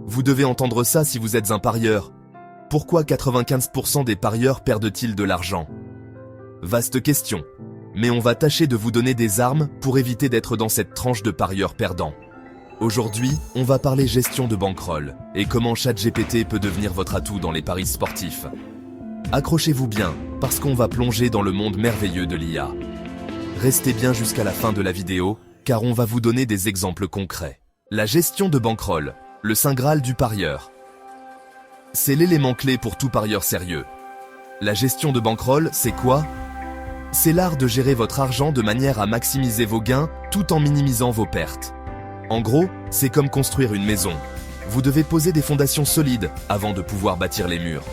Vous devez entendre ça si vous êtes un parieur. Pourquoi 95% des parieurs perdent-ils de l'argent? Vaste question. Mais on va tâcher de vous donner des armes pour éviter d'être dans cette tranche de parieurs perdants. Aujourd'hui, on va parler gestion de bankroll et comment ChatGPT peut devenir votre atout dans les paris sportifs. Accrochez-vous bien, parce qu'on va plonger dans le monde merveilleux de l'IA. Restez bien jusqu'à la fin de la vidéo, car on va vous donner des exemples concrets. La gestion de bankroll, le saint graal du parieur. C'est l'élément clé pour tout parieur sérieux. La gestion de bankroll, c'est quoi? C'est l'art de gérer votre argent de manière à maximiser vos gains tout en minimisant vos pertes. En gros, c'est comme construire une maison. Vous devez poser des fondations solides avant de pouvoir bâtir les murs.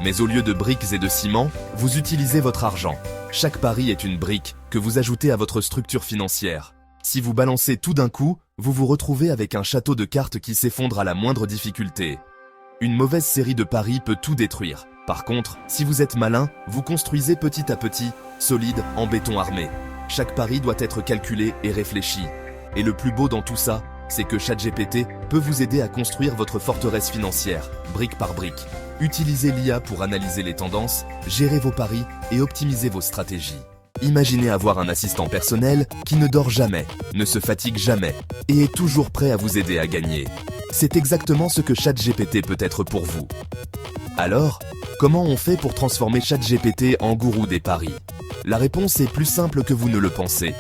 Mais au lieu de briques et de ciment, vous utilisez votre argent. Chaque pari est une brique que vous ajoutez à votre structure financière. Si vous balancez tout d'un coup, vous vous retrouvez avec un château de cartes qui s'effondre à la moindre difficulté. Une mauvaise série de paris peut tout détruire. Par contre, si vous êtes malin, vous construisez petit à petit, solide, en béton armé. Chaque pari doit être calculé et réfléchi. Et le plus beau dans tout ça, c'est que ChatGPT peut vous aider à construire votre forteresse financière, brique par brique. Utilisez l'IA pour analyser les tendances, gérer vos paris et optimiser vos stratégies. Imaginez avoir un assistant personnel qui ne dort jamais, ne se fatigue jamais et est toujours prêt à vous aider à gagner. C'est exactement ce que ChatGPT peut être pour vous. Alors, comment on fait pour transformer ChatGPT en gourou des paris? La réponse est plus simple que vous ne le pensez.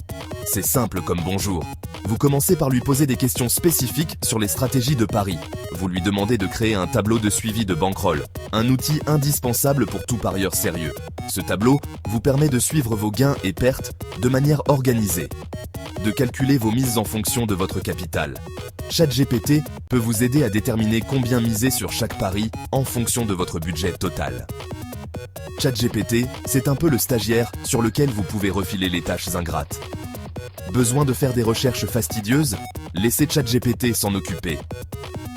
C'est simple comme bonjour. Vous commencez par lui poser des questions spécifiques sur les stratégies de paris. Vous lui demandez de créer un tableau de suivi de bankroll, un outil indispensable pour tout parieur sérieux. Ce tableau vous permet de suivre vos gains et pertes de manière organisée, de calculer vos mises en fonction de votre capital. ChatGPT peut vous aider à déterminer combien miser sur chaque pari en fonction de votre budget total. ChatGPT, c'est un peu le stagiaire sur lequel vous pouvez refiler les tâches ingrates. Besoin de faire des recherches fastidieuses? Laissez ChatGPT s'en occuper.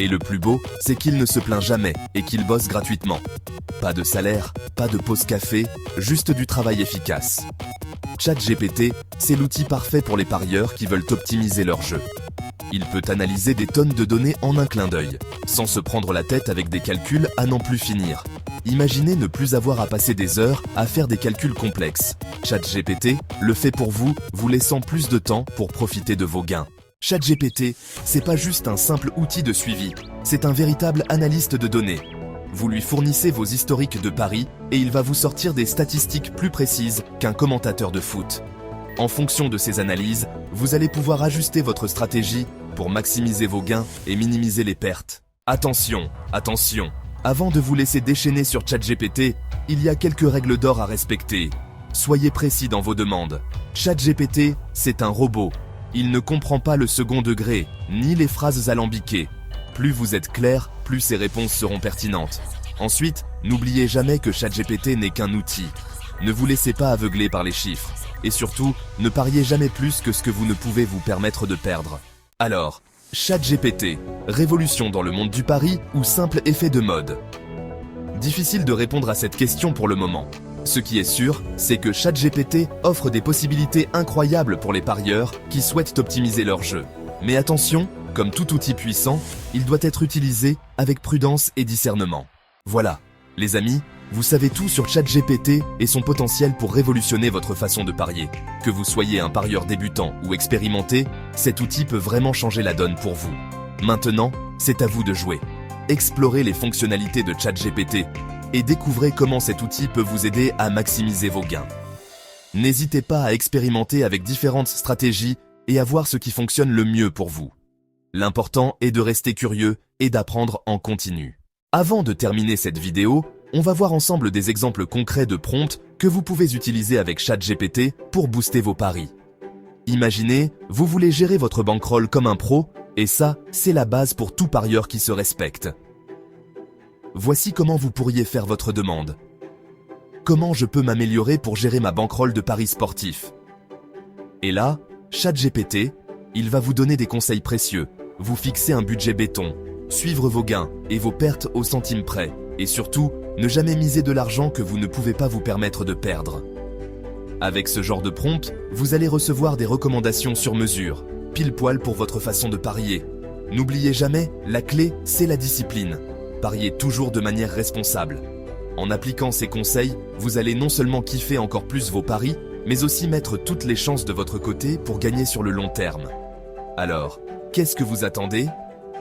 Et le plus beau, c'est qu'il ne se plaint jamais et qu'il bosse gratuitement. Pas de salaire, pas de pause café, juste du travail efficace. ChatGPT, c'est l'outil parfait pour les parieurs qui veulent optimiser leur jeu. Il peut analyser des tonnes de données en un clin d'œil, sans se prendre la tête avec des calculs à n'en plus finir. Imaginez ne plus avoir à passer des heures à faire des calculs complexes. ChatGPT le fait pour vous, vous laissant plus de temps pour profiter de vos gains. ChatGPT, c'est pas juste un simple outil de suivi, c'est un véritable analyste de données. Vous lui fournissez vos historiques de paris et il va vous sortir des statistiques plus précises qu'un commentateur de foot. En fonction de ces analyses, vous allez pouvoir ajuster votre stratégie pour maximiser vos gains et minimiser les pertes. Attention, attention! Avant de vous laisser déchaîner sur ChatGPT, il y a quelques règles d'or à respecter. Soyez précis dans vos demandes. ChatGPT, c'est un robot. Il ne comprend pas le second degré, ni les phrases alambiquées. Plus vous êtes clair, plus ses réponses seront pertinentes. Ensuite, n'oubliez jamais que ChatGPT n'est qu'un outil. Ne vous laissez pas aveugler par les chiffres. Et surtout, ne pariez jamais plus que ce que vous ne pouvez vous permettre de perdre. Alors, ChatGPT, révolution dans le monde du pari ou simple effet de mode? Difficile de répondre à cette question pour le moment. Ce qui est sûr, c'est que ChatGPT offre des possibilités incroyables pour les parieurs qui souhaitent optimiser leur jeu. Mais attention, comme tout outil puissant, il doit être utilisé avec prudence et discernement. Voilà, les amis, vous savez tout sur ChatGPT et son potentiel pour révolutionner votre façon de parier. Que vous soyez un parieur débutant ou expérimenté, cet outil peut vraiment changer la donne pour vous. Maintenant, c'est à vous de jouer. Explorez les fonctionnalités de ChatGPT et découvrez comment cet outil peut vous aider à maximiser vos gains. N'hésitez pas à expérimenter avec différentes stratégies et à voir ce qui fonctionne le mieux pour vous. L'important est de rester curieux et d'apprendre en continu. Avant de terminer cette vidéo, on va voir ensemble des exemples concrets de prompts que vous pouvez utiliser avec ChatGPT pour booster vos paris. Imaginez, vous voulez gérer votre bankroll comme un pro, et ça, c'est la base pour tout parieur qui se respecte. Voici comment vous pourriez faire votre demande. Comment je peux m'améliorer pour gérer ma bankroll de paris sportifs? Et là, ChatGPT, il va vous donner des conseils précieux, vous fixer un budget béton, suivre vos gains et vos pertes au centime près, et surtout, ne jamais miser de l'argent que vous ne pouvez pas vous permettre de perdre. Avec ce genre de prompt, vous allez recevoir des recommandations sur mesure, pile poil pour votre façon de parier. N'oubliez jamais, la clé, c'est la discipline. Pariez toujours de manière responsable. En appliquant ces conseils, vous allez non seulement kiffer encore plus vos paris, mais aussi mettre toutes les chances de votre côté pour gagner sur le long terme. Alors, qu'est-ce que vous attendez?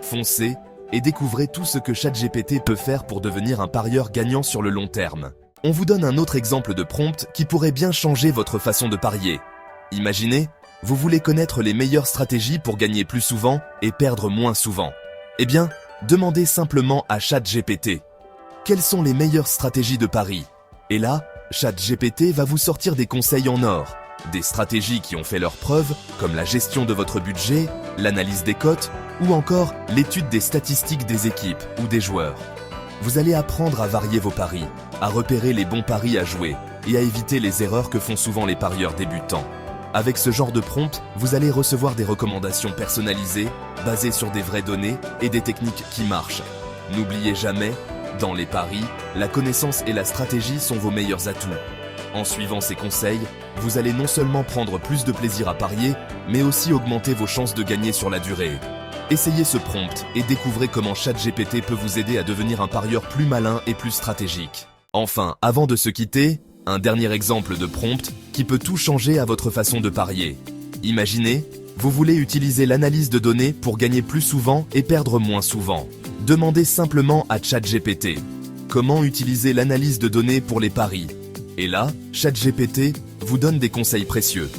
Foncez et découvrez tout ce que ChatGPT peut faire pour devenir un parieur gagnant sur le long terme. On vous donne un autre exemple de prompt qui pourrait bien changer votre façon de parier. Imaginez, vous voulez connaître les meilleures stratégies pour gagner plus souvent et perdre moins souvent. Eh bien, demandez simplement à ChatGPT. Quelles sont les meilleures stratégies de pari? Et là, ChatGPT va vous sortir des conseils en or. Des stratégies qui ont fait leurs preuves, comme la gestion de votre budget, l'analyse des cotes, ou encore l'étude des statistiques des équipes ou des joueurs. Vous allez apprendre à varier vos paris, à repérer les bons paris à jouer et à éviter les erreurs que font souvent les parieurs débutants. Avec ce genre de prompt, vous allez recevoir des recommandations personnalisées, basées sur des vraies données et des techniques qui marchent. N'oubliez jamais, dans les paris, la connaissance et la stratégie sont vos meilleurs atouts. En suivant ces conseils, vous allez non seulement prendre plus de plaisir à parier, mais aussi augmenter vos chances de gagner sur la durée. Essayez ce prompt et découvrez comment ChatGPT peut vous aider à devenir un parieur plus malin et plus stratégique. Enfin, avant de se quitter, un dernier exemple de prompt qui peut tout changer à votre façon de parier. Imaginez, vous voulez utiliser l'analyse de données pour gagner plus souvent et perdre moins souvent. Demandez simplement à ChatGPT comment utiliser l'analyse de données pour les paris. Et là, ChatGPT vous donne des conseils précieux.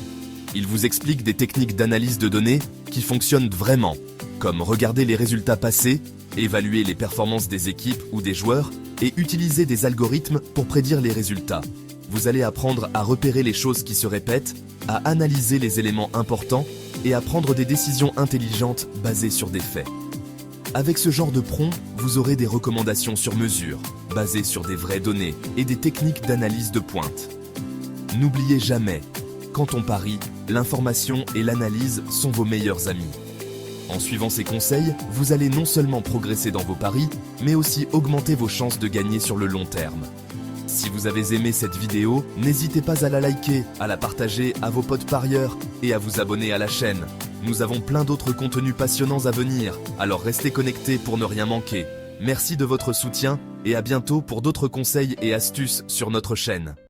Il vous explique des techniques d'analyse de données qui fonctionnent vraiment, comme regarder les résultats passés, évaluer les performances des équipes ou des joueurs et utiliser des algorithmes pour prédire les résultats. Vous allez apprendre à repérer les choses qui se répètent, à analyser les éléments importants et à prendre des décisions intelligentes basées sur des faits. Avec ce genre de prompt, vous aurez des recommandations sur mesure, basées sur des vraies données et des techniques d'analyse de pointe. N'oubliez jamais, quand on parie, l'information et l'analyse sont vos meilleurs amis. En suivant ces conseils, vous allez non seulement progresser dans vos paris, mais aussi augmenter vos chances de gagner sur le long terme. Si vous avez aimé cette vidéo, n'hésitez pas à la liker, à la partager à vos potes parieurs et à vous abonner à la chaîne. Nous avons plein d'autres contenus passionnants à venir, alors restez connectés pour ne rien manquer. Merci de votre soutien et à bientôt pour d'autres conseils et astuces sur notre chaîne.